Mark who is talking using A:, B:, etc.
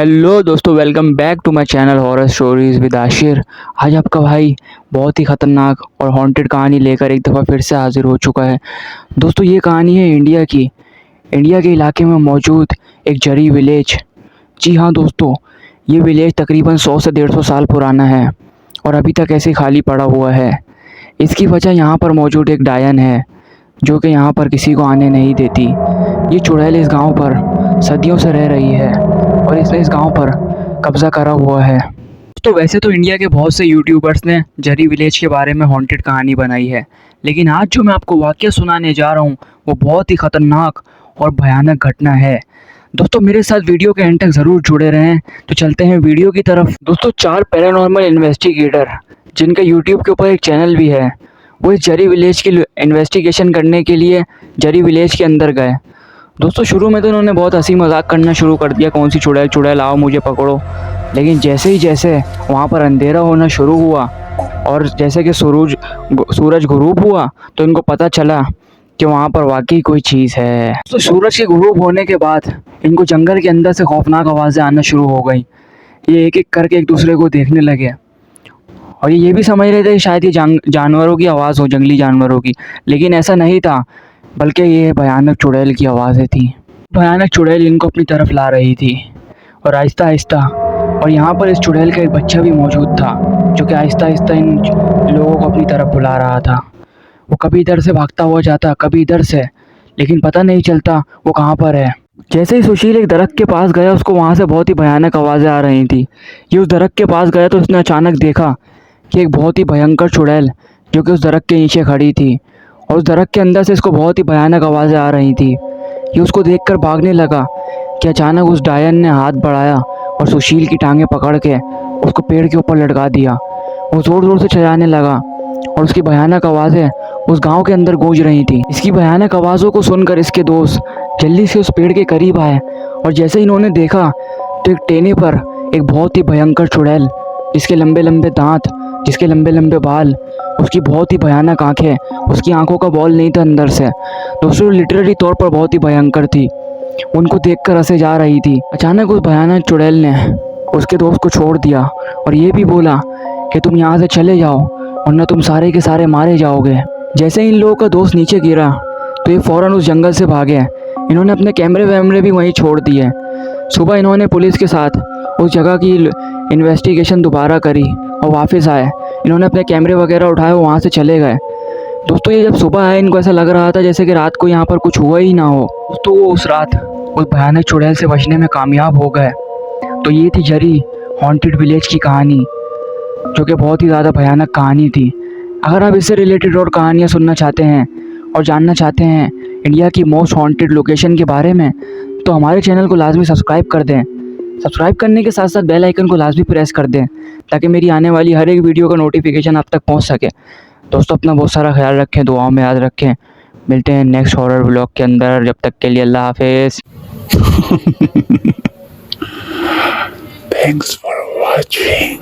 A: Hello दोस्तों, welcome back to my channel horror stories with Ashir. आज आपका भाई बहुत ही ख़तरनाक और हॉन्टेड कहानी लेकर एक दफ़ा फिर से हाजिर हो चुका है। दोस्तों, ये कहानी है इंडिया की। इंडिया के इलाके में मौजूद एक जरी विलेज। जी हाँ दोस्तों, ये विलेज तकरीबन 100 से 150 साल पुराना है और अभी तक ऐसे खाली पड़ा हुआ है। इसकी वजह यहाँ पर मौजूद एक डायन है जो कि यहाँ पर किसी को आने नहीं देती। ये चुड़ैल इस गांव पर सदियों से रह रही है और इसने इस गांव पर कब्ज़ा करा हुआ है। तो वैसे तो इंडिया के बहुत से यूट्यूबर्स ने जरी विलेज के बारे में हॉन्टेड कहानी बनाई है, लेकिन आज जो मैं आपको वाक़या सुनाने जा रहा हूँ वो बहुत ही ख़तरनाक और भयानक घटना है। दोस्तों, मेरे साथ वीडियो के एंड तक ज़रूर जुड़े रहें। तो चलते हैं वीडियो की तरफ। दोस्तों, 4 पैरानॉर्मल इन्वेस्टिगेटर जिनका यूट्यूब के ऊपर एक चैनल भी है, वो इस जरी विलेज की इन्वेस्टिगेशन करने के लिए जरी विलेज के अंदर गए। दोस्तों, शुरू में तो उन्होंने बहुत हंसी मजाक करना शुरू कर दिया, कौन सी चुड़ैल चुड़ैल आओ मुझे पकड़ो। लेकिन जैसे वहाँ पर अंधेरा होना शुरू हुआ और जैसे कि सूरज गुरूब हुआ तो इनको पता चला कि वहाँ पर वाकई कोई चीज़ है। तो सूरज के गुरूब होने के बाद इनको जंगल के अंदर से खौफनाक आवाज़ें आना शुरू हो गई। ये एक एक करके एक दूसरे को देखने लगे और ये भी समझ रहे थे कि शायद ये जानवरों की आवाज़ हो, जंगली जानवरों की, लेकिन ऐसा नहीं था, बल्कि ये भयानक चुड़ैल की आवाज़ें थी। भयानक चुड़ैल इनको अपनी तरफ ला रही थी और आहिस्ता आहिस्ता, और यहाँ पर इस चुड़ैल का एक बच्चा भी मौजूद था जो कि आहिस्ता आहिस्ता इन लोगों को अपनी तरफ बुला रहा था। वो कभी इधर से भागता हुआ जाता, कभी इधर से, लेकिन पता नहीं चलता वो कहाँ पर है। जैसे ही सुशील एक दरख्त के पास गया, उसको वहाँ से बहुत ही भयानक आवाज़ें आ रही थी। ये उस दरख्त के पास गया तो उसने अचानक देखा कि एक बहुत ही भयंकर चुड़ैल जो कि उस दरख्त के नीचे खड़ी थी और उस दरख्त के अंदर से इसको बहुत ही भयानक आवाज़ें आ रही थी। ये उसको देखकर भागने लगा कि अचानक उस डायन ने हाथ बढ़ाया और सुशील की टांगें पकड़ के उसको पेड़ के ऊपर लटका दिया। वो ज़ोर ज़ोर से चिल्लाने लगा और उसकी भयानक आवाज़ें उस गांव के अंदर गूंज रही थी। इसकी भयानक आवाज़ों को सुनकर इसके दोस्त जल्दी से उस पेड़ के करीब आए और जैसे ही इन्होंने देखा तो एक टेने पर एक बहुत ही भयंकर चुड़ैल, जिसके लंबे लंबे दांत, जिसके लंबे लंबे बाल, उसकी बहुत ही भयानक आंखें, उसकी आंखों का बॉल नहीं था अंदर से। दोस्तों, लिटरेरी तौर पर बहुत ही भयंकर थी। उनको देखकर हंसे जा रही थी। अचानक उस भयानक चुड़ैल ने उसके दोस्त को छोड़ दिया और ये भी बोला कि तुम यहाँ से चले जाओ वरना तुम सारे के सारे मारे जाओगे। जैसे इन लोगों का दोस्त नीचे गिरा तो ये फ़ौरन उस जंगल से भागे। इन्होंने अपने कैमरे वैमरे भी वहीं छोड़ दिए। सुबह इन्होंने पुलिस के साथ उस जगह की इन्वेस्टिगेशन दोबारा करी और वापस आए। इन्होंने अपने कैमरे वगैरह उठाए, वहाँ से चले गए। दोस्तों, ये जब सुबह आए इनको ऐसा लग रहा था जैसे कि रात को यहाँ पर कुछ हुआ ही ना हो। दोस्तों, वो उस रात उस भयानक चुड़ैल से बचने में कामयाब हो गए। तो ये थी जरी हॉन्टेड विलेज की कहानी, जो कि बहुत ही ज़्यादा भयानक कहानी थी। अगर आप इससे रिलेटेड और कहानियाँ सुनना चाहते हैं और जानना चाहते हैं इंडिया की मोस्ट हॉन्टेड लोकेशन के बारे में, तो हमारे चैनल को लाजमी सब्सक्राइब कर दें। सब्सक्राइब करने के साथ साथ बेल आइकन को लाजमी प्रेस कर दें ताकि मेरी आने वाली हर एक वीडियो का नोटिफिकेशन आप तक पहुंच सके। दोस्तों, अपना बहुत सारा ख्याल रखें, दुआओं में याद रखें। मिलते हैं नेक्स्ट हॉरर व्लॉग के अंदर, जब तक के लिए अल्लाह हाफिज़।
B: Thanks for watching.